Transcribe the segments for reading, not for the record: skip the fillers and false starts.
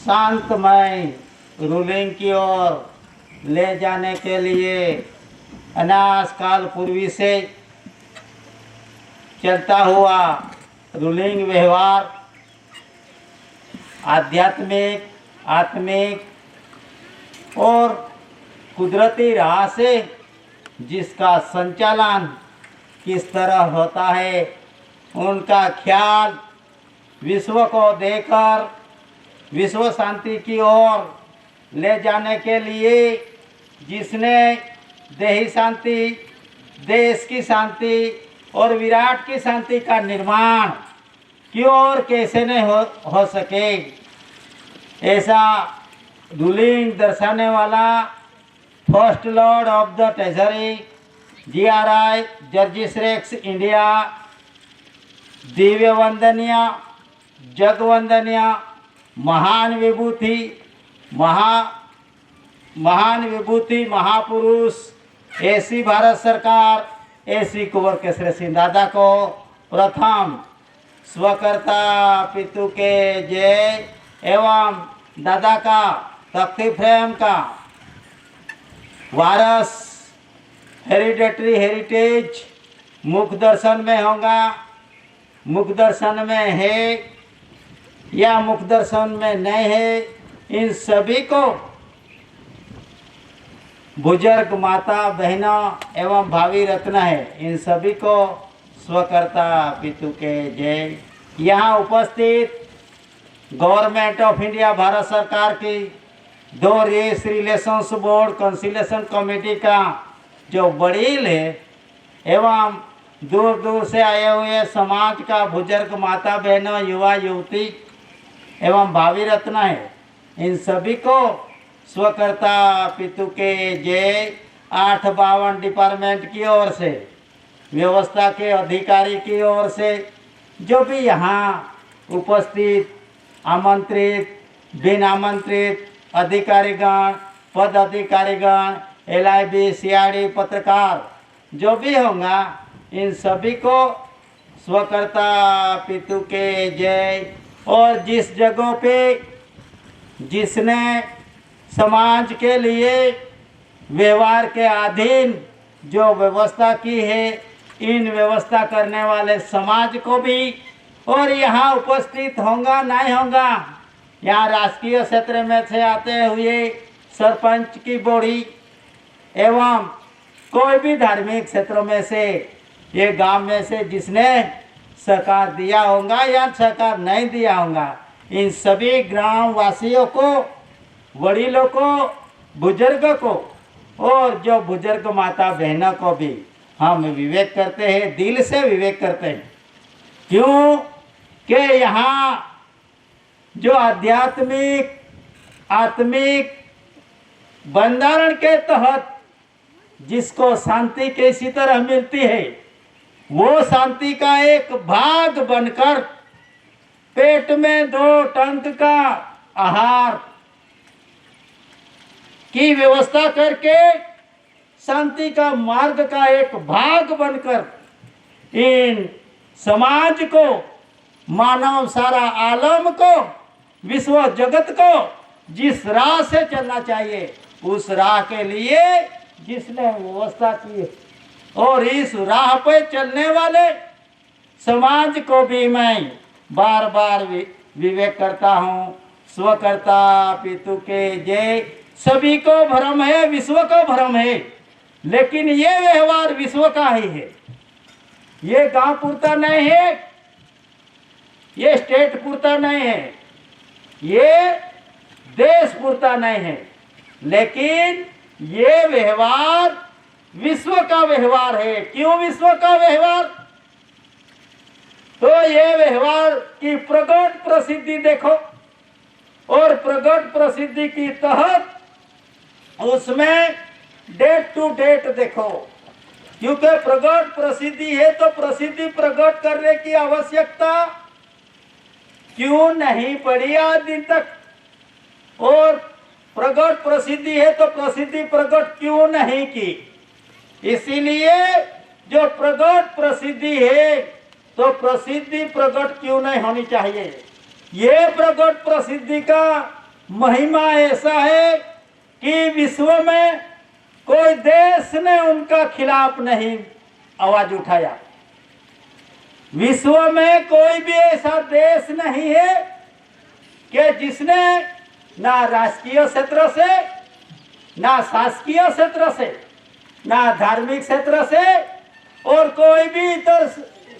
शांतमय ruling की ओर ले जाने के लिए अनाज काल पूर्वी से चलता हुआ रूलिंग व्यवहार आध्यात्मिक, आत्मिक और कुदरती राह से जिसका संचालन किस तरह होता है, उनका ख्याल विश्व को देकर विश्व शांति की ओर ले जाने के लिए जिसने देही शांति, देश की शांति और विराट की शांति का निर्माण क्यों और कैसे नहीं हो सके, ऐसा रूलिंग दर्शाने वाला first lord of the treasury GRI Georgius rex India दिव्य वंदनीय, जग वंदनीय, महान विभूति महापुरुष ऐसी भारत सरकार ऐसी कुंवर केसरी सिंह दादा को प्रथम स्वकर्ता पितु के जय एवं दादा का तख्ती फ्रेम का वारस हेरिडेटरी हेरिटेज मुख दर्शन में होगा, मुख दर्शन में है या मुख दर्शन में नहीं है, इन सभी को बुजुर्ग माता बहनों एवं भावी रत्न है, इन सभी को स्वकर्ता पितु के जय। यहाँ उपस्थित गवर्नमेंट ऑफ इंडिया भारत सरकार की 2 race relations board conciliation committee का जो वडील है एवं दूर दूर से आए हुए समाज का बुजुर्ग माता बहनों, युवा युवती एवं भावी रत्न है, इन सभी को स्वकर्ता पितु के जय। 852 डिपार्टमेंट की ओर से, व्यवस्था के अधिकारी की ओर से, जो भी यहाँ उपस्थित आमंत्रित बिन आमंत्रित अधिकारीगण, पद अधिकारीगण, LIB CID पत्रकार जो भी होगा, इन सभी को स्वकर्ता पितु के जय। और जिस जगहों पे जिसने समाज के लिए व्यवहार के अधीन जो व्यवस्था की है, इन व्यवस्था करने वाले समाज को भी और यहाँ उपस्थित होगा नहीं होगा, यहाँ राजकीय क्षेत्र में से आते हुए सरपंच की बॉडी एवं कोई भी धार्मिक क्षेत्रों में से, ये गांव में से जिसने सहकार दिया होगा या सहकार नहीं दिया होगा, इन सभी ग्राम वासियों को, वडीलों को, बुजुर्गों को और जो बुजुर्ग माता बहनों को भी हम विवेक करते हैं, दिल से विवेक करते हैं। क्यों कि यहाँ जो आध्यात्मिक आत्मिक बंधारण के तहत जिसको शांति कैसी तरह मिलती है, वो शांति का एक भाग बनकर पेट में 2 टंक का आहार की व्यवस्था करके शांति का मार्ग का एक भाग बनकर इन समाज को, मानव सारा आलम को, विश्व जगत को जिस राह से चलना चाहिए, उस राह के लिए जिसने व्यवस्था की, और इस राह पर चलने वाले समाज को भी मैं बार बार विवेक करता हूँ। स्वकर्ता पितु के जय। सभी को भ्रम है, विश्व को भ्रम है, लेकिन ये व्यवहार विश्व का ही है, ये गांव पुरता नहीं है, ये स्टेट पुरता नहीं है, ये देश पुरता नहीं है, लेकिन ये व्यवहार विश्व का व्यवहार है। क्यों विश्व का व्यवहार? तो ये व्यवहार की प्रगट प्रसिद्धि देखो, और प्रगट प्रसिद्धि की तहत उसमें डेट टू डेट देखो, क्योंकि प्रगट प्रसिद्धि है तो प्रसिद्धि प्रगट करने की आवश्यकता क्यों नहीं पड़ी आज दिन तक, और प्रगट प्रसिद्धि है तो प्रसिद्धि प्रगट क्यों नहीं की। इसीलिए जो प्रगट प्रसिद्धि है तो प्रसिद्धि प्रगट क्यों नहीं होनी चाहिए। ये प्रगट प्रसिद्धि का महिमा ऐसा है कि विश्व में कोई देश ने उनका खिलाफ नहीं आवाज उठाया। विश्व में कोई भी ऐसा देश नहीं है कि जिसने ना राजकीय क्षेत्र से, ना शासकीय क्षेत्र से, ना धार्मिक क्षेत्र से और कोई भी इतर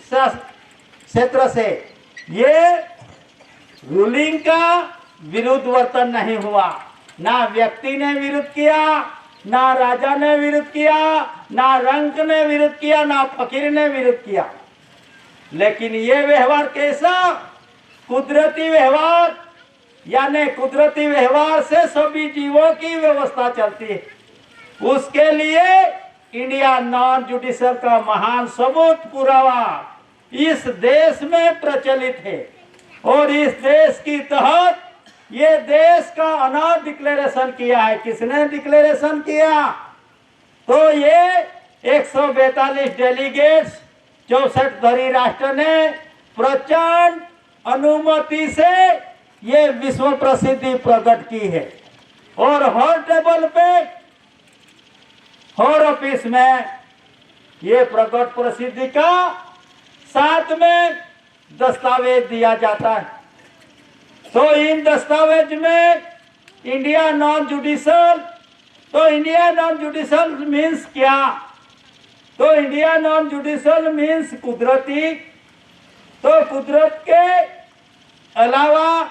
क्षेत्र से ये रूलिंग का विरुद्ध वर्तन नहीं हुआ। ना व्यक्ति ने विरोध किया, ना राजा ने विरोध किया, ना रंक ने विरोध किया, ना फकीर ने विरोध किया। लेकिन ये व्यवहार कैसा? कुदरती व्यवहार, यानी कुदरती व्यवहार से सभी जीवों की व्यवस्था चलती है। उसके लिए इंडिया नॉन जुडिशियल का महान सबूत पुरावा इस देश में प्रचलित है। और इस देश की तहत ये देश का अनाथ डिक्लेरेशन किया है। किसने डिक्लेरेशन किया? तो ये 142 डेलीगेट्स 64 धरी राष्ट्र ने प्रचंड अनुमति से ये विश्व प्रसिद्धि प्रकट की है। और हर टेबल पे, हर ऑफिस में ये प्रकट प्रसिद्धि का साथ में दस्तावेज दिया जाता है। तो इन दस्तावेज में इंडिया नॉन जुडिशियल, तो इंडिया नॉन जुडिशियल मीन्स क्या? तो इंडिया नॉन जुडिशियल मीन्स कुदरती। तो कुदरत के अलावा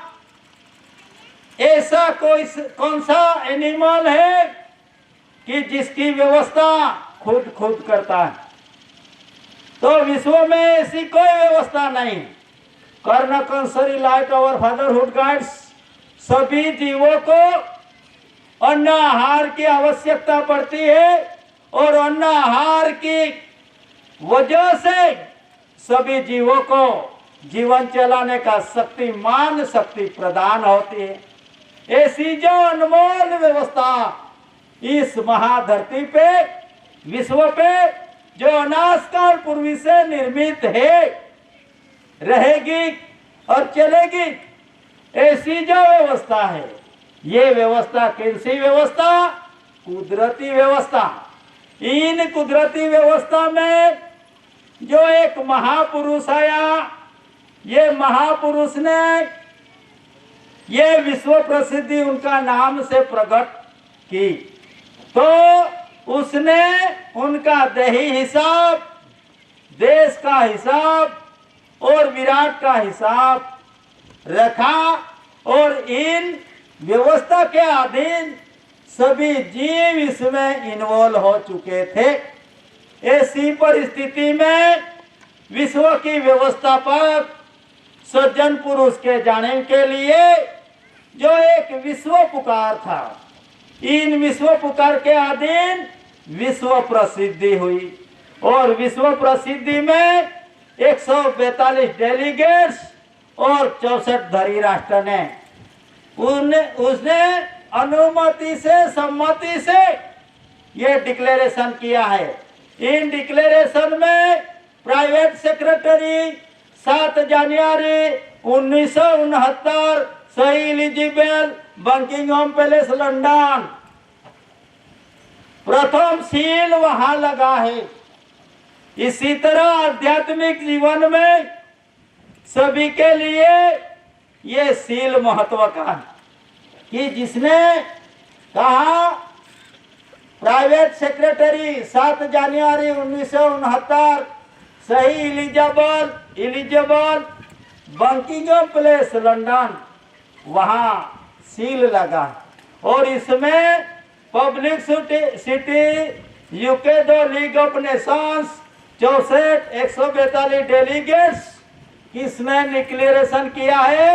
ऐसा कौन सा एनिमल है कि जिसकी व्यवस्था खुद करता है? तो विश्व में ऐसी कोई व्यवस्था नहीं। कर्ण कंसरी लाइट और फादरहुड गाइड्स सभी जीवों को अन्न आहार की आवश्यकता पड़ती है और अन्न आहार की वजह से सभी जीवों को जीवन चलाने का शक्ति प्रदान होती है। ऐसी जो अनमोल व्यवस्था इस महाधरती पे, विश्व पे जो अनादिकाल पूर्व से निर्मित है, रहेगी और चलेगी। ऐसी जो व्यवस्था है, ये व्यवस्था कैसी व्यवस्था? कुदरती व्यवस्था। इन कुदरती व्यवस्था में जो एक महापुरुष आया, ये महापुरुष ने ये विश्व प्रसिद्धि उनका नाम से प्रकट की। तो उसने उनका दही हिसाब, देश का हिसाब और विराट का हिसाब रखा और इन व्यवस्था के अधीन सभी जीव इसमें इन्वॉल्व हो चुके थे। ऐसी परिस्थिति में विश्व की व्यवस्थापक सज्जन पुरुष के जाने के लिए जो एक विश्व पुकार था, इन विश्व पुकार के अधीन विश्व प्रसिद्धि हुई। और विश्व प्रसिद्धि में 142 डेलीगेट्स और 64 धरी राष्ट्र ने उसने अनुमति से, सम्मति से ये डिक्लेरेशन किया है। इन डिक्लेरेशन में प्राइवेट सेक्रेटरी 7 जनवरी 1969 सही एलिजिबल बकिंघम पैलेस लंदन, प्रथम सील वहां लगा है। इसी तरह आध्यात्मिक जीवन में सभी के लिए ये सील महत्व का है कि जिसने कहा प्राइवेट सेक्रेटरी 7 जनवरी 1969 सही एलिजिबल बकिंघम पैलेस लंदन, वहां सील लगा। और इसमें पब्लिक सिटी यूके दो लीग ऑफ नेशंस 64 142 डेलीगेट्स किसने डिक्लेरेशन किया है?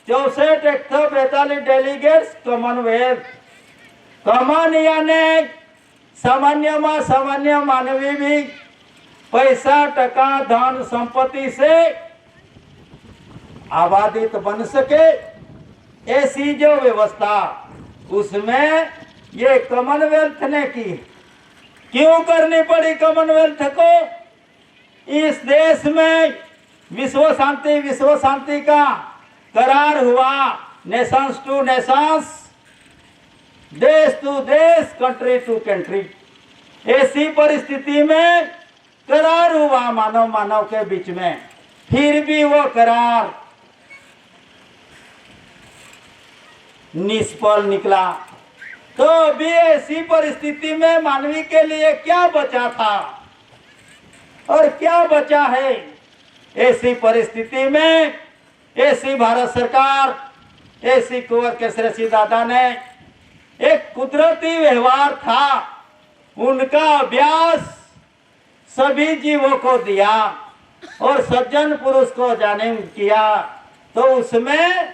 64 142 डेलीगेट्स कॉमनवेल्थ। कॉमन यानी सामान्य मानवी भी पैसा, टका, धन, संपत्ति से आबादित बन सके, ऐसी जो व्यवस्था उसमें ये कॉमनवेल्थ ने की। क्यों करनी पड़ी कॉमनवेल्थ को? इस देश में विश्व शांति का करार हुआ नेशंस टू नेशंस, देश टू देश, कंट्री टू कंट्री। ऐसी परिस्थिति में करार हुआ मानव मानव के बीच में, फिर भी वो करार निष्फल निकला। तो भी ऐसी परिस्थिति में मानवी के लिए क्या बचा था और क्या बचा है? ऐसी परिस्थिति में ऐसी भारत सरकार, ऐसी कुंवर केसरी दादा ने एक कुदरती व्यवहार था, उनका अभ्यास सभी जीवों को दिया और सज्जन पुरुष को जाने किया। तो उसमें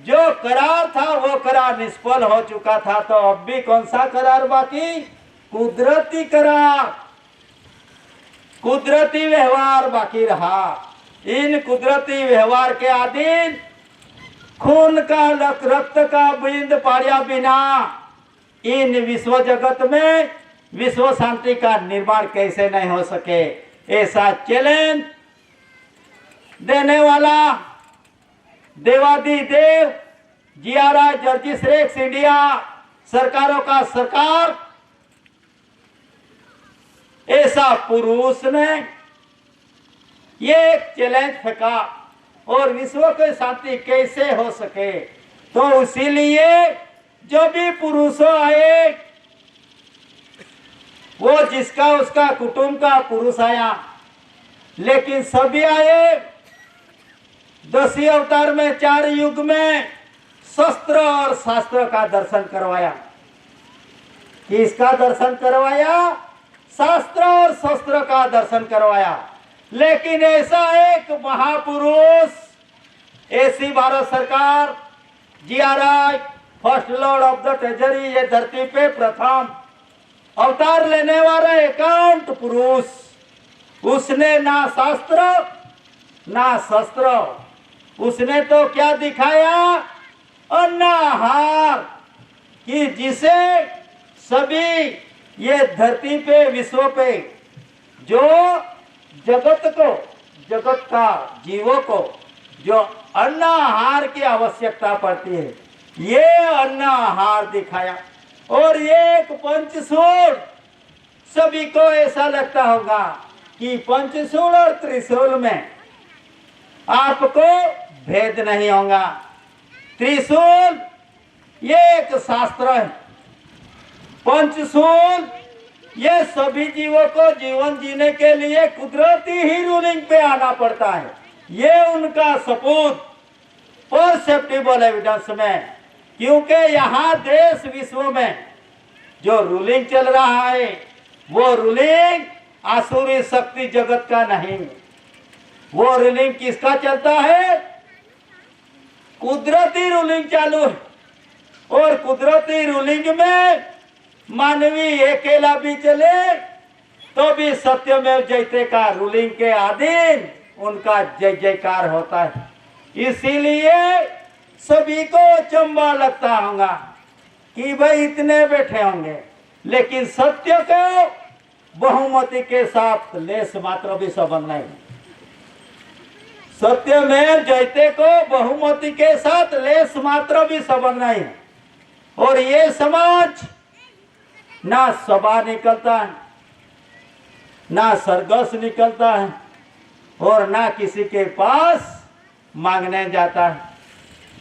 जो करार था वो करार निष्फल हो चुका था। तो अब भी कौन सा करार बाकी? कुदरती करार, कुदरती व्यवहार बाकी रहा। इन कुदरती व्यवहार के अधीन खून का रक्त का बूंद पाया बिना इन विश्व जगत में विश्व शांति का निर्माण कैसे नहीं हो सके, ऐसा चैलेंज देने वाला देवादिदेव GRI जर्जिस रेक्स इंडिया सरकारों का सरकार, ऐसा पुरुष ने ये एक चैलेंज फेंका और विश्व की शांति कैसे हो सके। तो इसीलिए जो भी पुरुष आए, वो जिसका उसका कुटुंब का पुरुष आया, लेकिन सभी आए 10 अवतार में 4 युग में शस्त्र और शास्त्र का दर्शन करवाया। किसका दर्शन करवाया? शास्त्र और शस्त्र का दर्शन करवाया। लेकिन ऐसा एक महापुरुष, ऐसी भारत सरकार, GRI first lord of the treasury, ये धरती पे प्रथम अवतार लेने वाला एकांत पुरुष, उसने ना शास्त्र ना शस्त्र, उसने तो क्या दिखाया? अन्नाहार, कि जिसे सभी ये धरती पे विश्व पे जो जगत को, जगत का जीवों को जो अन्नाहार की आवश्यकता पड़ती है, ये अन्नाहार दिखाया। और ये एक पंचशूल, सभी को ऐसा लगता होगा कि पंचशूल और त्रिशूल में आपको भेद नहीं होगा। त्रिशूल ये एक शास्त्र है, पंचशूल ये सभी जीवों को जीवन जीने के लिए कुदरती ही रूलिंग पे आना पड़ता है। ये उनका सबूत परसेप्टिबल एविडेंस में, क्योंकि यहाँ देश विश्व में जो रूलिंग चल रहा है वो रूलिंग आसुरी शक्ति जगत का नहीं, वो रूलिंग किसका चलता है? कुदरती रूलिंग चालू है। और कुदरती रूलिंग में मानवी अकेला भी चले तो भी सत्यमेव जयते का रूलिंग के अधीन उनका जय जयकार होता है। इसीलिए सभी को चंबा लगता होगा कि भाई इतने बैठे होंगे, लेकिन सत्य को बहुमति के साथ लेस मात्र भी संबंध नहीं। सत्य में जयते को बहुमति के साथ लेस मात्र भी संबंध नहीं। और ये समाज ना सभा निकलता है, ना सरगस निकलता है, और ना किसी के पास मांगने जाता है।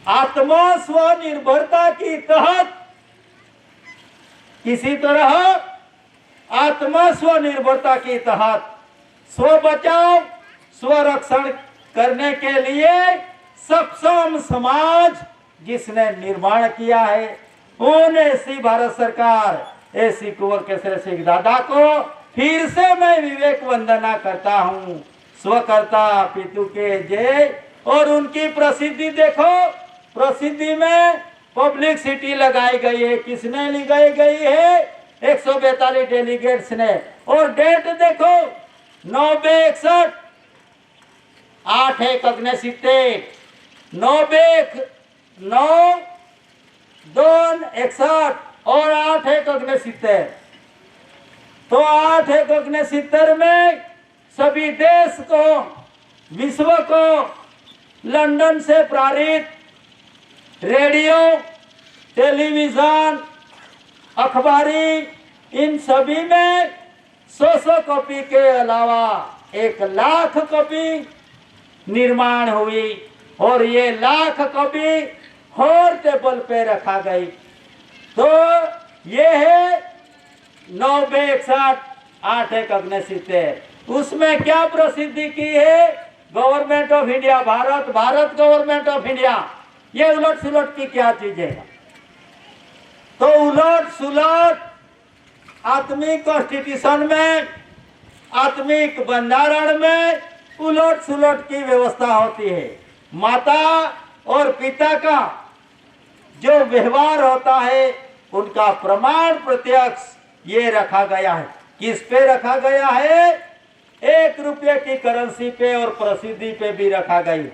आत्मा स्वनिर्भरता की तहत किसी तरह आत्मा स्वनिर्भरता की तहत स्व बचाव स्वरक्षण करने के लिए सक्षम समाज जिसने निर्माण किया है, उन ऐसी भारत सरकार, ऐसी कुंवर केसरी सिंह दादा को फिर से मैं विवेक वंदना करता हूँ। स्वकर्ता पितु के जय। और उनकी प्रसिद्धि देखो, प्रसिद्धि में पब्लिसिटी लगाई गई है। किसने लगाई गई है? 142 डेलीगेट्स ने। और डेट देखो 9/61, 8 अग्निशिते 9/9/2/61 और 8 अग्निशिते। तो 8 अग्निशिते में सभी देश को, विश्व को लंदन से प्रेरित रेडियो, टेलीविजन, अखबारी, इन सभी में 100 कॉपी के अलावा 1,00,000 कॉपी निर्माण हुई और ये 1,00,000 कॉपी हर टेबल पे रखा गई। तो ये है 9/61,8 उसमें क्या प्रसिद्धि की है? Government of India, Bharat government of India. ये उलट सुलट की क्या चीज है? तो उलट सुलट आत्मिक कॉन्स्टिट्यूशन में, आत्मिक बंधारण में उलट सुलट की व्यवस्था होती है। माता और पिता का जो व्यवहार होता है उनका प्रमाण प्रत्यक्ष ये रखा गया है। किस पे रखा गया है? 1 रुपये की करेंसी पे और प्रसिद्धि पे भी रखा गई।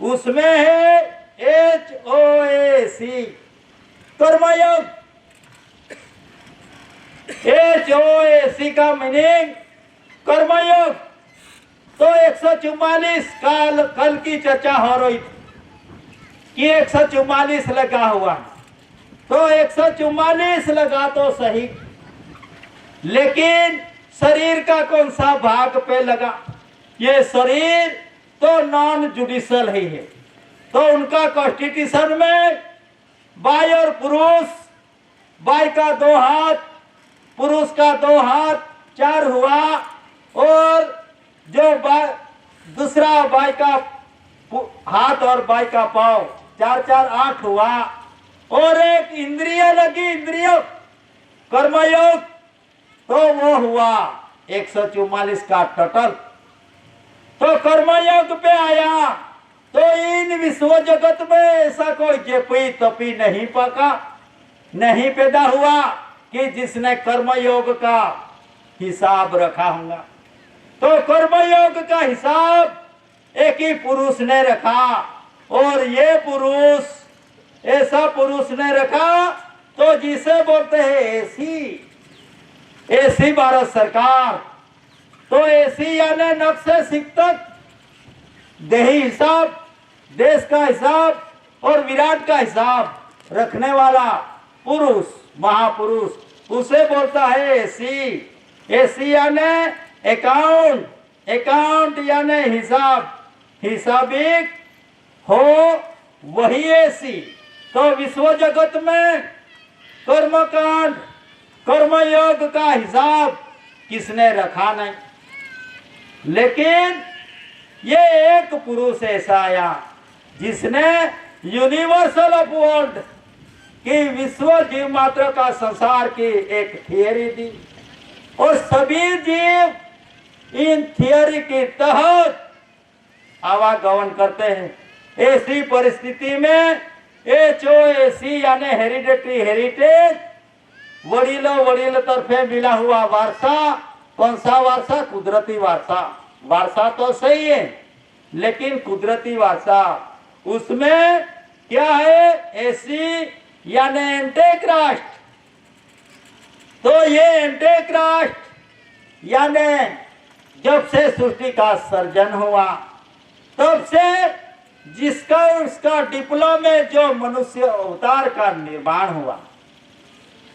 उसमें है HOAC, कर्मयोग। HOAC का मीनिंग कर्मयोग। तो 144 कल की चर्चा हो रही थी कि 144 लगा हुआ, तो 144 लगा तो सही, लेकिन शरीर का कौन सा भाग पे लगा? ये शरीर तो नॉन जुडिशियल ही है। तो उनका कॉन्स्टिट्यूशन में बाई और पुरुष, बाई का 2 हाथ, पुरुष का 2 हाथ 4 हुआ, और जो दूसरा बाई का हाथ और बाई का पांव 4 8 हुआ, और एक इंद्रिय लगी, इंद्रिय कर्मयोग, तो वो हुआ 144 का टोटल। तो कर्मयोग पे आया। तो इन विश्व जगत में ऐसा कोई जेपी तपी नहीं पका, नहीं पैदा हुआ कि जिसने कर्मयोग का हिसाब रखा होगा। तो कर्मयोग का हिसाब एक ही पुरुष ने रखा, और ये पुरुष, ऐसा पुरुष ने रखा तो जिसे बोलते हैं एसी भारत सरकार। तो एसी यानी नक्शे सिक्तक, देही हिसाब, देश का हिसाब और विराट का हिसाब रखने वाला पुरुष, महापुरुष, उसे बोलता है एसी। एसी यानी अकाउंट, अकाउंट यानी हिसाब, हिसाबिक हो वही एसी। तो विश्व जगत में कर्मकांड, कर्मयोग का हिसाब किसने रखा नहीं, लेकिन ये एक पुरुष ऐसा आया जिसने यूनिवर्सल ऑफ वर्ल्ड की, विश्व जीव मात्र का संसार की एक थियरी दी, और सभी जीव इन थियरी के तहत आवागमन करते हैं। ऐसी परिस्थिति में HOAC यानी हेरिडेटरी, हेरिटेज, वडीलों तरफे मिला हुआ वारसा। कौन सा वारसा? कुदरती वारसा। वारसा तो सही है, लेकिन कुदरती वारसा, उसमें क्या है? एसी यानी एंटीक्राइस्ट। तो ये एंटीक्राइस्ट यानी जब से सृष्टि का सर्जन हुआ तब से जिसका उसका डिप्लो में जो मनुष्य अवतार का निर्माण हुआ,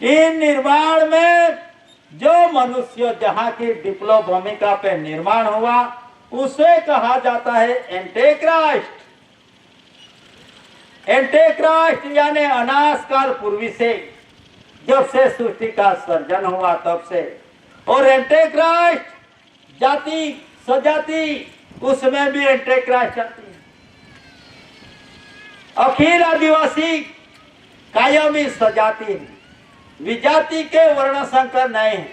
इन निर्माण में जो मनुष्य जहाँ की डिप्लो भूमिका पे निर्माण हुआ उसे कहा जाता है एंटीक्राइस्ट। एंटीक्राइस्ट यानी अनास काल पूर्वी से, जब से सृष्टि का सर्जन हुआ तब से। और एंटीक्राइस्ट जाति सजाति, उसमें भी एंटीक्राइस्ट आती है। अखिल आदिवासी कायमी सजाति, विजाति के वर्ण संकर नहीं है,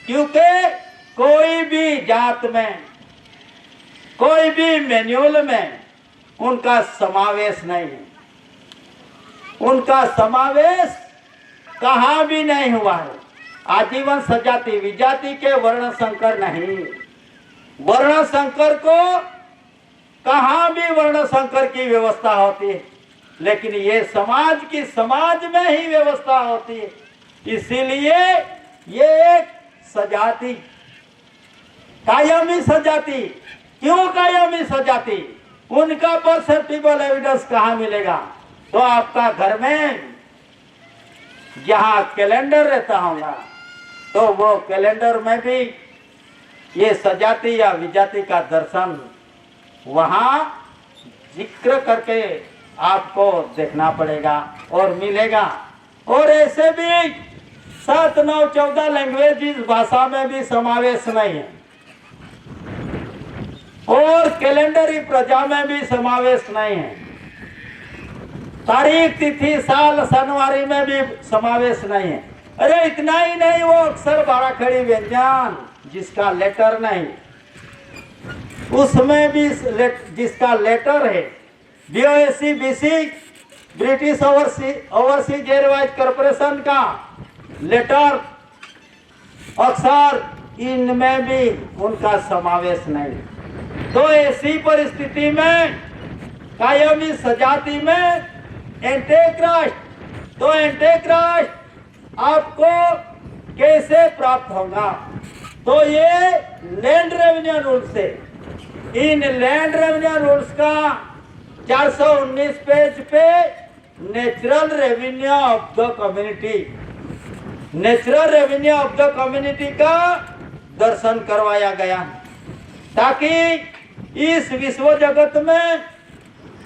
क्योंकि कोई भी जात में, कोई भी मैन्युअल में उनका समावेश नहीं है। उनका समावेश कहाँ भी नहीं हुआ है। आजीवन सजाति, विजाति के वर्ण संकर नहीं। वर्ण संकर को कहाँ भी वर्ण संकर की व्यवस्था होती है, लेकिन ये समाज की, समाज में ही व्यवस्था होती है। इसीलिए ये एक सजाति, कायमी सजाति। क्यों कायमी सजाति? उनका परसेप्टिबल एविडेंस कहाँ मिलेगा? तो आपका घर में जहाँ कैलेंडर रहता होगा तो वो कैलेंडर में भी ये सजाति या विजाति का दर्शन वहाँ जिक्र करके आपको देखना पड़ेगा और मिलेगा। और ऐसे भी 7, 9, 14 लैंग्वेज इस भाषा में भी समावेश नहीं है और कैलेंडरी प्रजा में भी समावेश नहीं है। तारीख, तिथि, साल, सनवारी में भी समावेश नहीं है। अरे इतना ही नहीं, वो अक्षर, बाराखड़ी, व्यंजन जिसका लेटर नहीं, उसमें भी जिसका लेटर है, BOSC, BC, British overseas Airways corporation का लेटर, अक्षर, इनमें भी उनका समावेश नहीं। तो ऐसी परिस्थिति में कायमी सजाति में एंटीक्राइस्ट, तो एंटीक्राइस्ट आपको कैसे प्राप्त होगा? तो ये लैंड रेवेन्यू रूल्स से, इन लैंड रेवेन्यू रूल्स का 419 पेज पे natural revenue of the community, natural revenue of the community का दर्शन करवाया गया ताकि इस विश्व जगत में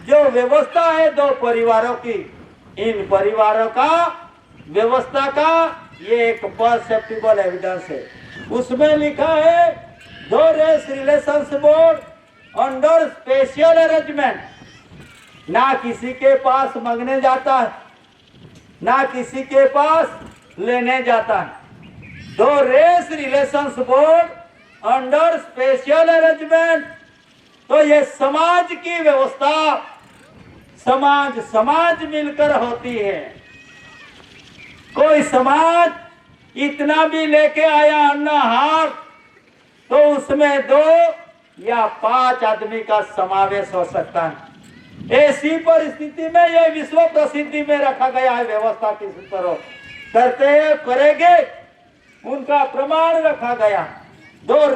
जो व्यवस्था है दो परिवारों की, इन परिवारों का व्यवस्था का ये एक परसेप्टिबल एविडेंस है। उसमें लिखा है दो race relations board under special arrangement, ना किसी के पास मांगने जाता है ना किसी के पास लेने जाता है। दो race relations board under special arrangement, तो ये समाज की व्यवस्था समाज मिलकर होती है। कोई समाज इतना भी लेके आया अन्नहार तो उसमें 2 या 5 आदमी का समावेश हो सकता है। ऐसी परिस्थिति में यह विश्व प्रसिद्धि में रखा गया है। व्यवस्था किसी तरह करते हैं करेंगे उनका प्रमाण रखा गया। 2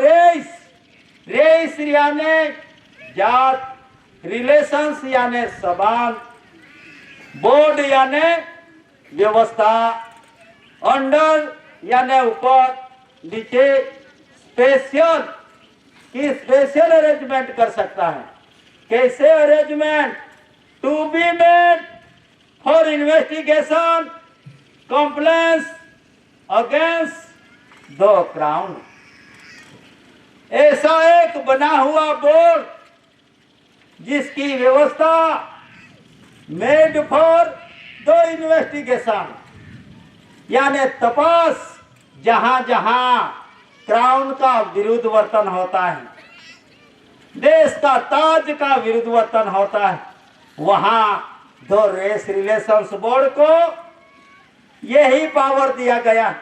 रेस यानी जात, रिलेशंस यानी संबंध, बोर्ड यानी व्यवस्था, अंडर यानी ऊपर, नीचे, स्पेशल की स्पेशल अरेंजमेंट कर सकता है। कैसे arrangement? To be made for investigation complaints against the crown. ऐसा एक बना हुआ बोर्ड जिसकी व्यवस्था मेड फॉर द इन्वेस्टिगेशन यानी तपास, जहां जहां क्राउन का विरुद्ध वर्तन होता है, देश का ताज का विरुद्ध वर्तन होता है, वहां 2 रेस रिलेशंस बोर्ड को यही पावर दिया गया।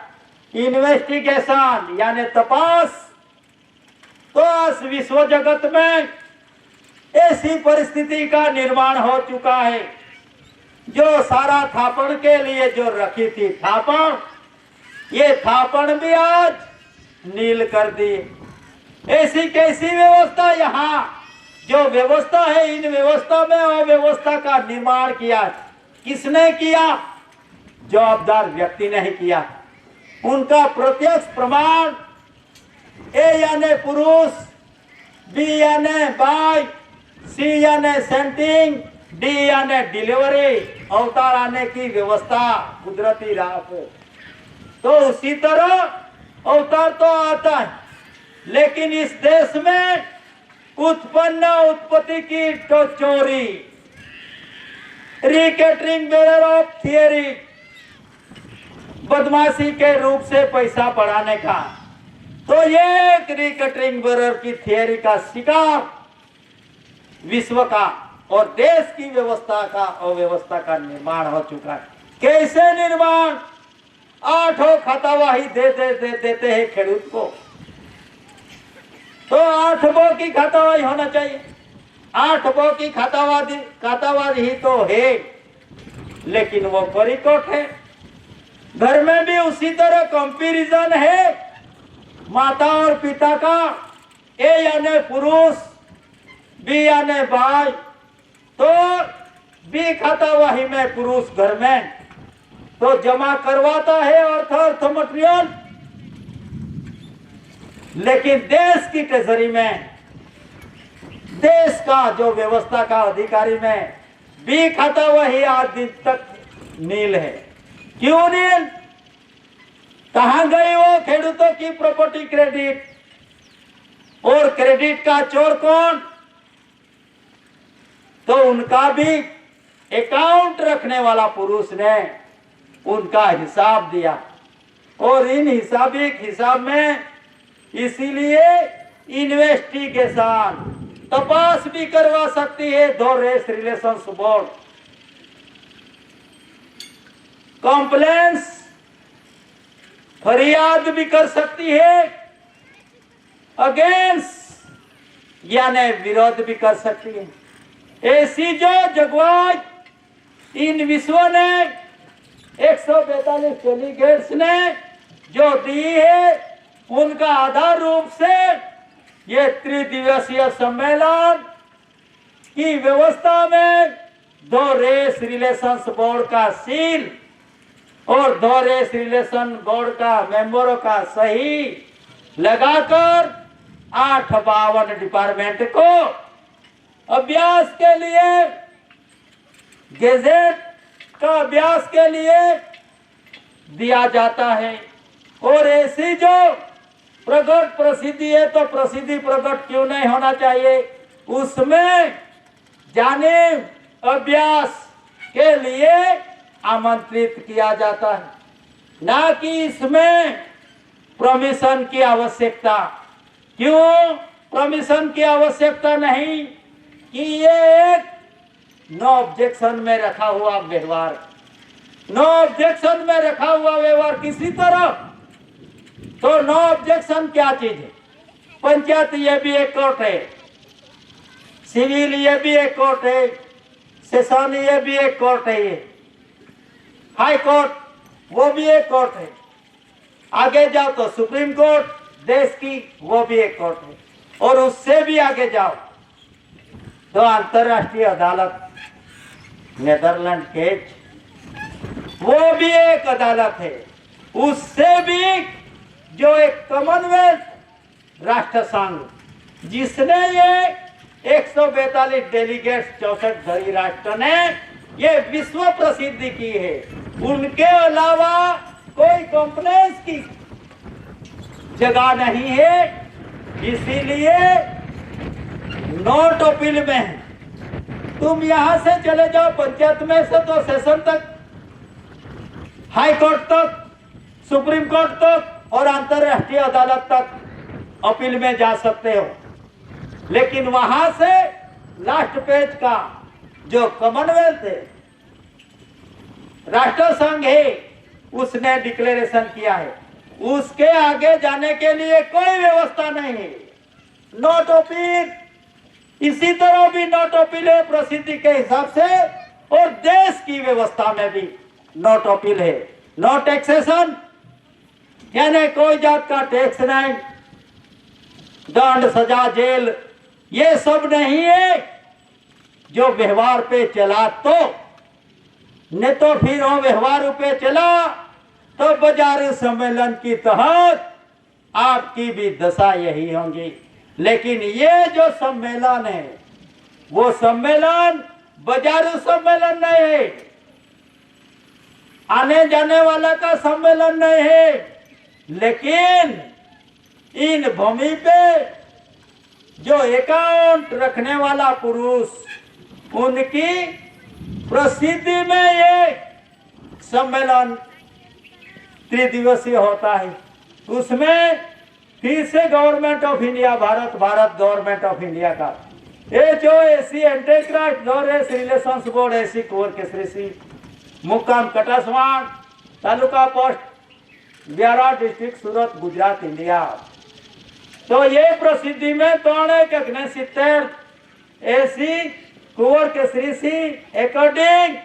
इन्वेस्टिगेशन यानी तपास। तो इस विश्व जगत में ऐसी परिस्थिति का निर्माण हो चुका है जो सारा थापड़ के लिए जो रखी थी थापड़, ये थापड़ भी आज नील कर दी। ऐसी कैसी व्यवस्था? यहाँ जो व्यवस्था है, इन व्यवस्था में अव्यवस्था का निर्माण किया। किसने किया? जवाबदार व्यक्ति नहीं किया। उनका प्रत्यक्ष प्रमाण ए यानी पुरुष, बी यानी बाय, सी यानी सेंटिंग, डी यानी डिलीवरी, अवतार आने की व्यवस्था कुदरती राह पे। तो उसी तरह अवतार तो आता है, लेकिन इस देश में उत्पत्ति की तो चोरी, रिकेटरिंग बेरर ऑफ थियरी, बदमाशी के रूप से पैसा बढ़ाने का। तो ये एक रिकेटरिंग बेरर की थियरी का शिकार विश्व का और देश की व्यवस्था का अव्यवस्था का निर्माण हो चुका है। कैसे निर्माण? 8 खातावाही देते हैं खेडूत को, तो 8 की खातावाही होना चाहिए। 8 की खातावादी ही तो है, लेकिन वो परिकोट है। घर में भी उसी तरह कंपैरिजन है माता और पिता का, ए यानी पुरुष, बी यानी बाय। तो बी खाता वही में पुरुष घर में तो जमा करवाता है अर्थ मटेरियल, लेकिन देश की ट्रेजरी में, देश का जो व्यवस्था का अधिकारी में बी खाता वही आज दिन तक नील है। क्यों नील? कहां गई वो खेडूतों की प्रॉपर्टी क्रेडिट? और क्रेडिट का चोर कौन? तो उनका भी अकाउंट रखने वाला पुरुष ने उनका हिसाब दिया, और इन हिसाब में इसीलिए इन्वेस्टिगेशन तपास भी करवा सकती है दो रेस रिलेशंस बोर्ड, कंप्लेंट्स फरियाद भी कर सकती है अगेंस्ट, यानी विरोध भी कर सकती है। ऐसी जो जगवाई इन विश्व ने 142 डेलीगेट्स ने जो दी है, उनका आधार रूप से ये त्रिदिवसीय सम्मेलन की व्यवस्था में दो रेस रिलेशंस बोर्ड का सील और दो रेस रिलेशन बोर्ड का मेंबरों का सही लगाकर 852 डिपार्टमेंट को अभ्यास के लिए, गेजेट का अभ्यास के लिए दिया जाता है। और ऐसी जो प्रकट प्रसिद्धि है, तो प्रसिद्धि प्रकट क्यों नहीं होना चाहिए, उसमें जाने अभ्यास के लिए आमंत्रित किया जाता है, ना कि इसमें परमिशन की आवश्यकता। क्यों परमिशन की आवश्यकता नहीं? कि ये एक नो ऑब्जेक्शन में रखा हुआ व्यवहार, नो ऑब्जेक्शन में रखा हुआ व्यवहार किसी तरह। तो नो ऑब्जेक्शन क्या चीज है? पंचायत ये भी एक कोर्ट है, सिविल ये भी एक कोर्ट है, सेशन ये भी एक कोर्ट है, ये हाई कोर्ट वो भी एक कोर्ट है, आगे जाओ तो सुप्रीम कोर्ट देश की वो भी एक कोर्ट है, और उससे भी आगे जाओ तो अंतरराष्ट्रीय अदालत नेदरलैंड केज वो भी एक अदालत है। उससे भी जो एक कॉमनवेल्थ राष्ट्र संघ जिसने ये 142 डेलीगेट्स 64 धरी राष्ट्र ने ये विश्व प्रसिद्धि की है, उनके अलावा कोई कंप्लेंट्स की जगह नहीं है। इसीलिए नोट अपील में है। तुम यहां से चले जाओ पंचायत में से तो सेशन तक, हाई कोर्ट तक, सुप्रीम कोर्ट तक और अंतरराष्ट्रीय अदालत तक अपील में जा सकते हो, लेकिन वहां से लास्ट पेज का जो कॉमनवेल्थ है, राष्ट्र संघ है, उसने डिक्लेरेशन किया है, उसके आगे जाने के लिए कोई व्यवस्था नहीं है। नोट अपील इसी तरह भी नोट अपील है प्रसिद्धि के हिसाब से, और देश की व्यवस्था में भी नोट अपील है। नो टैक्सेशन यानी कोई जात का टैक्स नहीं, दंड सजा जेल ये सब नहीं है। जो व्यवहार पे चला तो न, तो फिर वो व्यवहार पे चला तो बाजार सम्मेलन की तहत आपकी भी दशा यही होगी। लेकिन ये जो सम्मेलन है वो सम्मेलन बाजारू सम्मेलन नहीं है, आने जाने वाला का सम्मेलन नहीं है, लेकिन इन भूमि पे जो अकाउंट रखने वाला पुरुष उनकी प्रसिद्धि में ये सम्मेलन त्रिदिवसीय होता है। उसमें फिर से government of India, Bharat government of India का ये जो एसी एंटीक्राफ्ट जो रेस रिलेशंस बोर्ड एसी कोर के श्री मुकाम Kataswad, taluka post Byara, district Surat, Gujarat, India. तो ये प्रसिद्धि में 370 एसी कुंवर के श्री सी according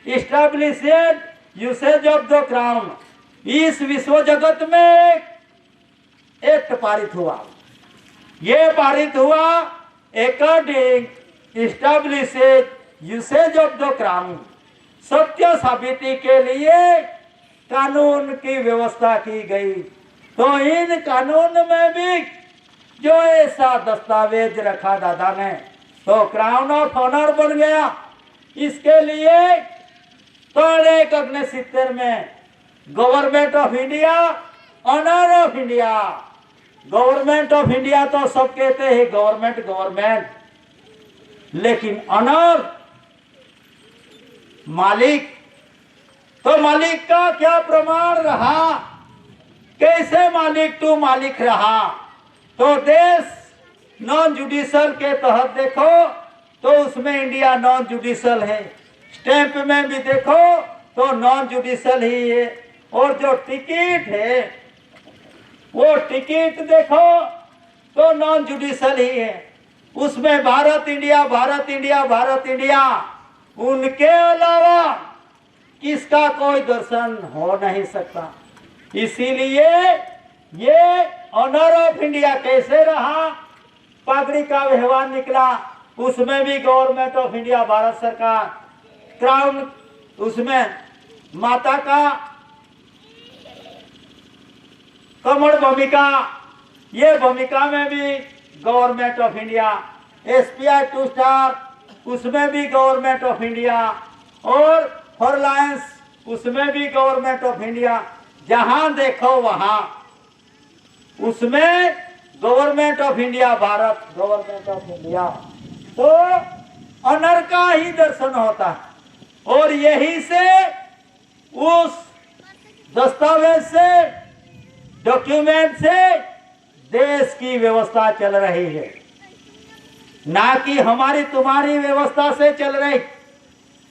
established usage of the crown. इस विश्व जगत में एक्ट पारित हुआ, ये पारित हुआ according established usage of the crown, सत्य साबिती के लिए कानून की व्यवस्था की गई। तो इन कानून में भी जो ऐसा दस्तावेज रखा दादा ने, तो क्राउन ऑफ ऑनर बन गया। इसके लिए 1969 में government of India, honour of India. Government of India तो सब कहते हैं गवर्नमेंट गवर्नमेंट, लेकिन ऑनर मालिक। तो मालिक का क्या प्रमाण रहा, कैसे मालिक टू मालिक रहा? तो देश नॉन जुडिशल के तहत देखो तो उसमें इंडिया नॉन जुडिशल है। स्टैंप में भी देखो तो नॉन जुडिशल ही है। और जो टिकट है वो टिकट देखो तो नॉन जुडिशल ही है। उसमें Bharat India Bharat India Bharat India, उनके अलावा किसका कोई दर्शन हो नहीं सकता। इसीलिए ये ऑनर ऑफ इंडिया कैसे रहा, पगड़ी का व्यवहार निकला, उसमें भी गवर्नमेंट ऑफ इंडिया भारत सरकार, क्राउन उसमें माता का कमर भूमिका, ये भूमिका में भी government of India, SPI 2 star उसमें भी गवर्नमेंट ऑफ इंडिया, और फॉरलायंस उसमें भी गवर्नमेंट ऑफ इंडिया। जहां देखो वहां उसमें government of India Bharat, government of India. तो ऑनर का ही दर्शन होता है। और यही से उस दस्तावेज से, डॉक्यूमेंट से देश की व्यवस्था चल रही है, ना कि हमारी तुम्हारी व्यवस्था से चल रही।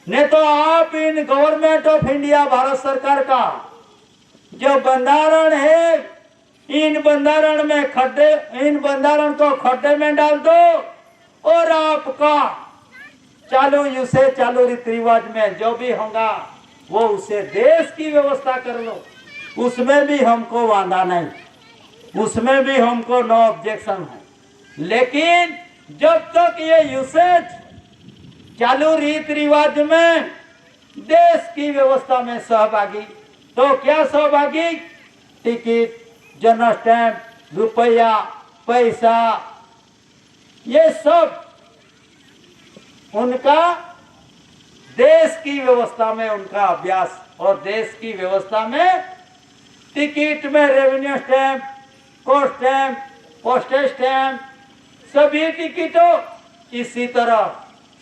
नहीं तो आप in government of India Bharat सरकार का जो बंधारण है, इन बंधारण में खड्डे, इन बंधारण को खड्डे में डाल दो और आपका चालू यूसेज, चालू रीति रिवाज में जो भी होगा वो उसे देश की व्यवस्था कर लो, उसमें भी हमको वादा नहीं, उसमें भी हमको नो ऑब्जेक्शन है। लेकिन जब तक ये यूसेज, चालू रीति रिवाज में देश की व्यवस्था में सहभागी, तो क्या सहभागी? टिकट, जनरल स्टैंप, रुपया, पैसा, ये सब उनका देश की व्यवस्था में उनका अभ्यास, और देश की व्यवस्था में टिकट में revenue stamp, court stamp, postage stamp, सभी टिकटों, इसी तरह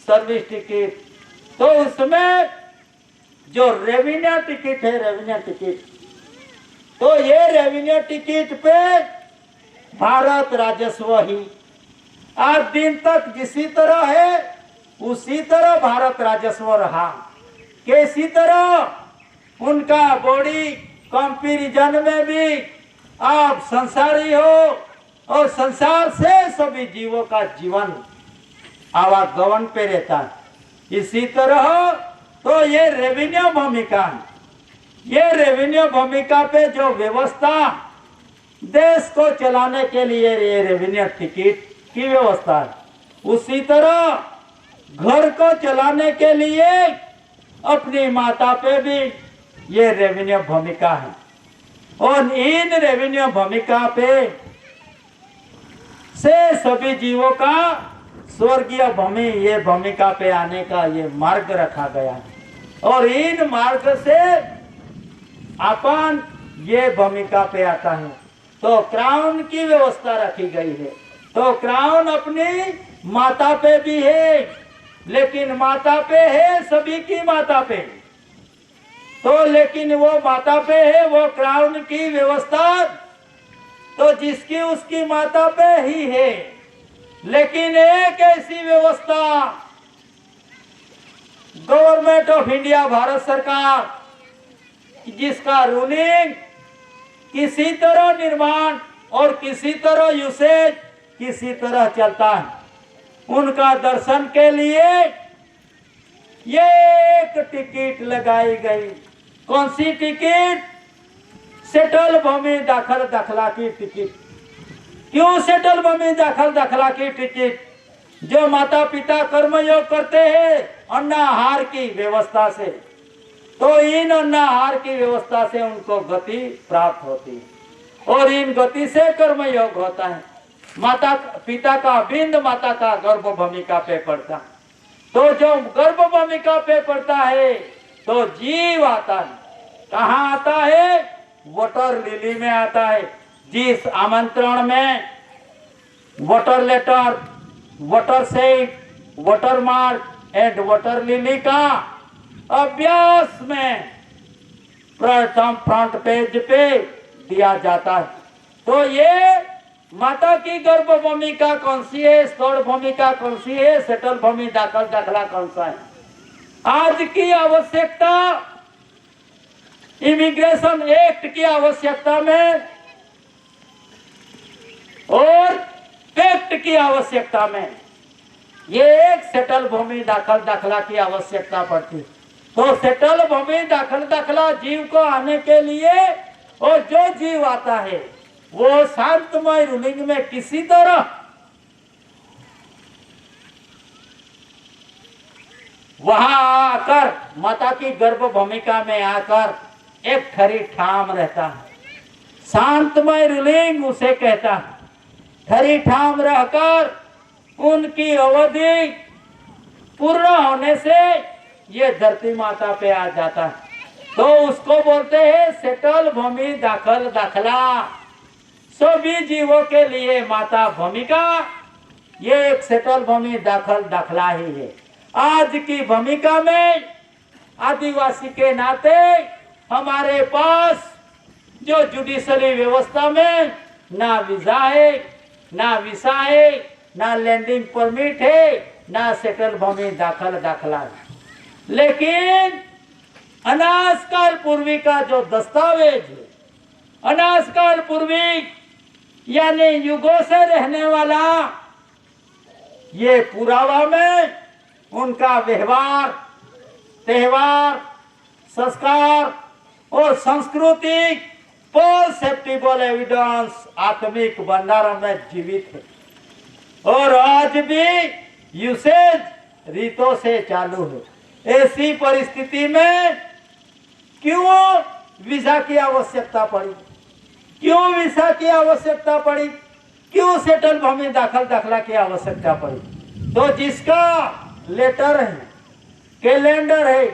सर्विस टिकट। तो उसमें जो रेवेन्यू टिकट है, रेवेन्यू टिकट, तो ये रेवेन्यू टिकट पे भारत राजस्व ही आज दिन तक जिसी तरह है उसी तरह भारत राजस्व रहा। कैसी तरह? उनका बॉडी कंपैरिजन में भी आप संसारी हो, और संसार से सभी जीवों का जीवन आवागमन पे रहता है। इसी तरह तो ये रेवेन्यू भूमिका है, ये रेवेन्यू भूमिका पे जो व्यवस्था देश को चलाने के लिए ये रेवेन्यू टिकट की व्यवस्था है, उसी तरह घर को चलाने के लिए अपनी माता पे भी ये रेवेन्यू भूमिका है। और इन रेवेन्यू भूमिका पे से सभी जीवों का स्वर्गीय भूमि, ये भूमिका पे आने का ये मार्ग रखा गया है, और इन मार्ग से अपन ये भूमिका पे आता है। तो क्राउन की व्यवस्था रखी गई है। तो क्राउन अपनी माता पे भी है, लेकिन माता पे है सभी की माता पे, तो लेकिन वो माता पे है वो क्राउन की व्यवस्था, तो जिसकी उसकी माता पे ही है। लेकिन एक ऐसी व्यवस्था गवर्नमेंट ऑफ इंडिया भारत सरकार, जिसका रूलिंग किसी तरह निर्माण और किसी तरह यूसेज किसी तरह चलता है, उनका दर्शन के लिए ये एक टिकट लगाई गई। कौन सी टिकट? सेटल भूमि दाखिल दाखला की टिकट। क्यों सेटल भूमि दाखिल दाखला की टिकट? जो माता पिता कर्मयोग करते हैं अन्नाहार की व्यवस्था से, तो इन अन्नाहार की व्यवस्था से उनको गति प्राप्त होती है और इन गति से कर्मयोग होता है। माता पिता का बिंद माता का गर्भ भूमिका पे पड़ता, तो जो गर्भ भूमिका पे पड़ता है तो जीव आता है। कहाँ आता है? वाटर लिली में आता है। जिस आमंत्रण में water letter, water set, water mark and water lily का अभ्यास में प्रथम फ्रंट पेज पे दिया जाता है। तो ये माता की गर्भ भूमिका कौन सी है, स्थूल भूमिका कौन सी है, सेटल भूमि दाखल दाखला कौन सा है? आज की आवश्यकता इमिग्रेशन एक्ट की आवश्यकता में और एक्ट की आवश्यकता में ये एक सेटल भूमि दाखल दाखला की आवश्यकता पड़ती। तो सेटल भूमि दाखल दाखला जीव को आने के लिए, और जो जीव आता है वो शांतमय रूलिंग में किसी तरह वहां आकर माता की गर्भ भूमिका में आकर एक खरी ठाम रहता है। शांतमय रूलिंग उसे कहता है। खरी ठाम रहकर उनकी अवधि पूर्ण होने से ये धरती माता पे आ जाता है, तो उसको बोलते हैं सेटल भूमि दाखल दाखला। सभी जीवों के लिए माता भूमिका ये एक सेटल भूमि दाखल दाखला ही है। आज की भूमिका में आदिवासी के नाते हमारे पास जो जुडिशरी व्यवस्था में ना वीजा है, ना वीसा है, ना लैंडिंग परमिट है, ना सेटल भूमि दाखल दाखला है। लेकिन अनाज काल पूर्वी का जो दस्तावेज है, अनाज काल पूर्वी यानी युगों से रहने वाला, ये पुरावा में उनका व्यवहार, त्योहार, संस्कार और सांस्कृतिक परसेप्टिबल एविडेंस आत्मिक भंडारण में जीवित है और आज भी यूसेज रीतों से चालू है। ऐसी परिस्थिति में क्यों वीजा की आवश्यकता पड़ी? क्यों वीसा की आवश्यकता पड़ी? क्यों सेटल भूमि दाखल दाखला की आवश्यकता पड़ी? तो जिसका लेटर है, कैलेंडर है,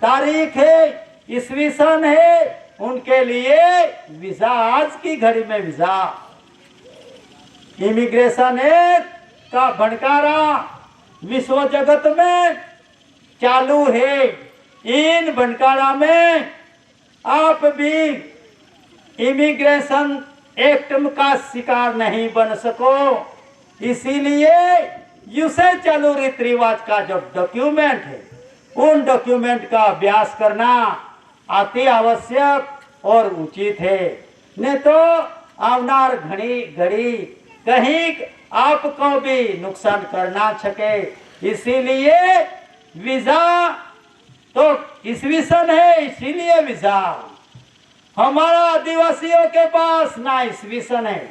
तारीख है, ईस्वी सन है, उनके लिए वीजा आज की घड़ी में वीजा। इमिग्रेशन एक्ट का भंडारा विश्व जगत में चालू है। इन भंडारा में आप भी इमिग्रेशन एक्ट का शिकार नहीं बन सको, इसीलिए यूसे चालू रीति रिवाज का जो डॉक्यूमेंट है, उन डॉक्यूमेंट का अभ्यास करना अति आवश्यक और उचित है। नहीं तो आवनार घड़ी कहीं आपको भी नुकसान करना सके। इसीलिए वीजा तो ईस्वी सन है, इसीलिए वीजा। हमारा आदिवासियों के पास ना ईस्वी सन है,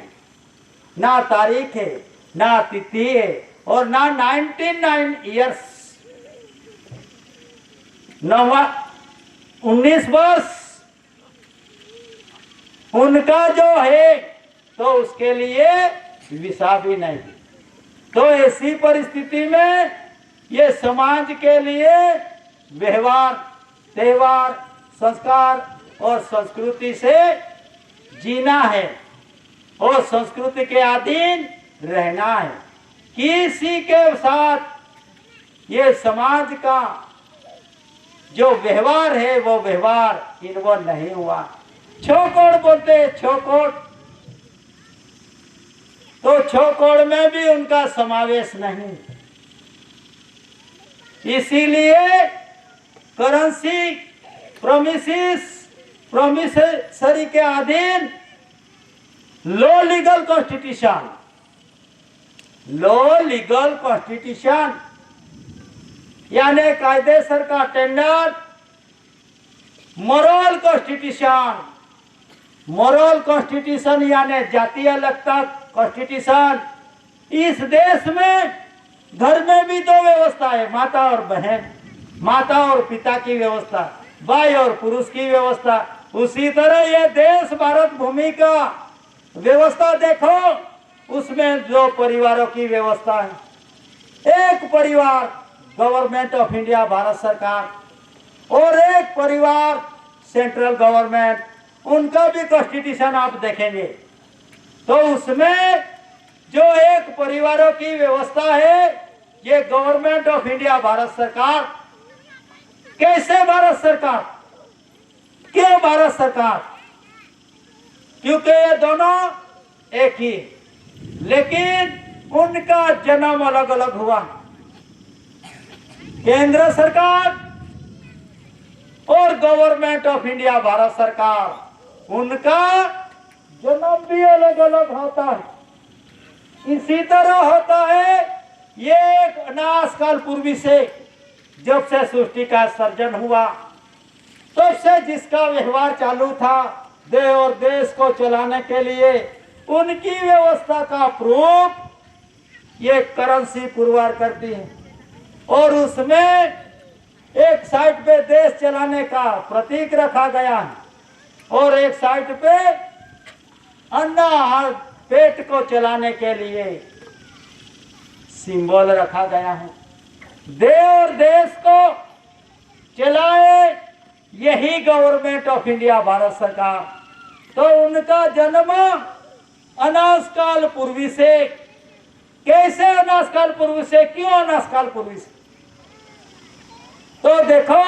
ना तारीख है, ना तिथि है और ना 99 ईयर्स 19 वर्ष उनका जो है, तो उसके लिए वीसा भी नहीं। तो ऐसी परिस्थिति में ये समाज के लिए व्यवहार, त्योहार, संस्कार और संस्कृति से जीना है और संस्कृति के अधीन रहना है। किसी के साथ ये समाज का जो व्यवहार है वो व्यवहार इन्वॉल्व नहीं हुआ। छोकोड़ बोलते, छोकोड़, तो छोकोड़ में भी उनका समावेश नहीं। इसीलिए करेंसी प्रोमिसरी के अधीन लो लीगल कॉन्स्टिट्यूशन यानी कायदेसर का टेंडर, मोरल कॉन्स्टिट्यूशन यानी जातीय लगता कॉन्स्टिट्यूशन। इस देश में घर में भी दो व्यवस्था है, माता और बहन, माता और पिता की व्यवस्था, भाई और पुरुष की व्यवस्था। उसी तरह ये देश भारत भूमि का व्यवस्था देखो, उसमें दो परिवारों की व्यवस्था है। एक परिवार गवर्नमेंट ऑफ इंडिया भारत सरकार और एक परिवार सेंट्रल गवर्नमेंट, उनका भी कॉन्स्टिट्यूशन आप देखेंगे तो उसमें जो एक परिवारों की व्यवस्था है, ये गवर्नमेंट ऑफ इंडिया भारत सरकार। कैसे भारत सरकार, क्यों भारत सरकार? क्योंकि ये दोनों एक ही, लेकिन उनका जन्म अलग अलग हुआ। केंद्र सरकार और गवर्नमेंट ऑफ इंडिया भारत सरकार, उनका जन्म भी अलग अलग होता है। इसी तरह होता है, ये एक अनास काल पूर्वी से, जब से सृष्टि का सर्जन हुआ तब से जिसका व्यवहार चालू था देश और देश को चलाने के लिए, उनकी व्यवस्था का प्रूफ ये करेंसी पुरवार करती है। और उसमें एक साइड पे देश चलाने का प्रतीक रखा गया है और एक साइड पे अन्न पेट को चलाने के लिए सिंबल रखा गया है। देश और देश को चलाए यही गवर्नमेंट ऑफ इंडिया भारत सरकार। तो उनका जन्म अनास काल पूर्वी से। कैसे अनास काल पूर्वी से, क्यों अनास काल पूर्वी से? तो देखो,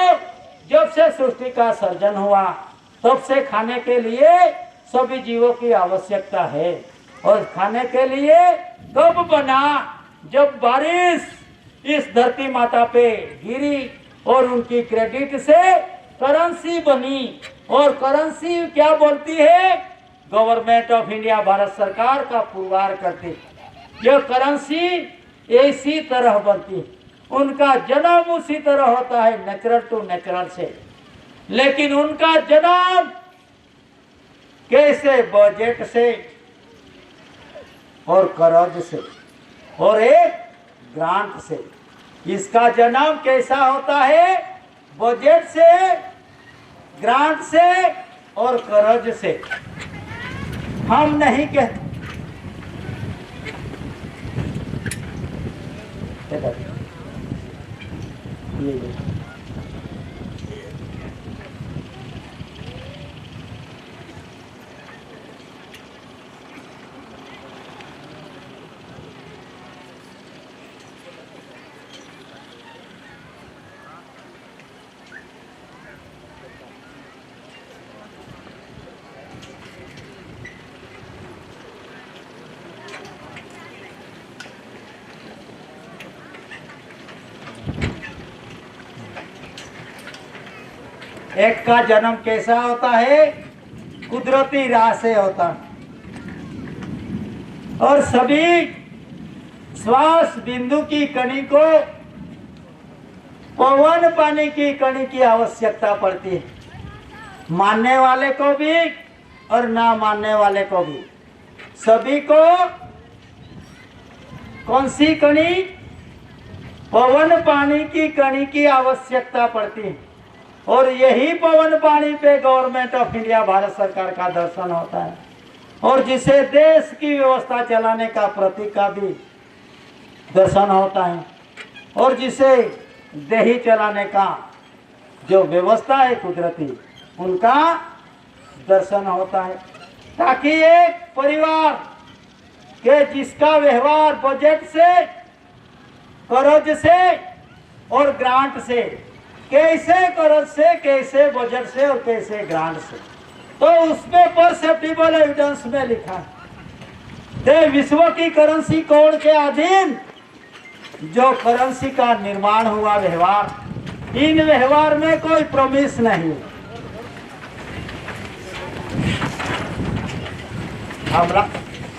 जब से सृष्टि का सर्जन हुआ तब से खाने के लिए सभी जीवों की आवश्यकता है। और खाने के लिए कब बना? जब बारिश इस धरती माता पे गिरी और उनकी क्रेडिट से करेंसी बनी। और करेंसी क्या बोलती है? गवर्नमेंट ऑफ इंडिया भारत सरकार का पुरवार करती। यह करेंसी इसी तरह बनती है, उनका जन्म उसी तरह होता है, नेचुरल टू नेचुरल से। लेकिन उनका जन्म कैसे? बजट से और कर्ज से और एक ग्रांट से। इसका जन्म कैसा होता है? बजट से, ग्रांट से और कर्ज से। हम नहीं कहते ये एक का जन्म कैसा होता है? कुदरती राह से होता है। और सभी श्वास बिंदु की कणी को पवन पानी की कणी की आवश्यकता पड़ती है, मानने वाले को भी और ना मानने वाले को भी। सभी को कौन सी कणी? पवन पानी की कणी की आवश्यकता पड़ती है। और यही पवन पानी पे गवर्नमेंट ऑफ इंडिया भारत सरकार का दर्शन होता है। और जिसे देश की व्यवस्था चलाने का प्रतीक का भी दर्शन होता है। और जिसे देही चलाने का जो व्यवस्था है कुदरती, उनका दर्शन होता है। ताकि एक परिवार के जिसका व्यवहार बजट से, कर्ज से और ग्रांट से, कैसे कर्ज से, कैसे बजट से और कैसे ग्रांट से, तो उसमें परसेप्टिबल एविडेंस में लिखा है विश्व की करेंसी कोड के अधीन जो करेंसी का निर्माण हुआ व्यवहार, इन व्यवहार में कोई प्रॉमिस नहीं।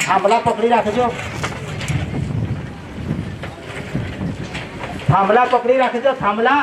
थामला पकड़ी रखो, थामला पकड़ी रखो, थामला।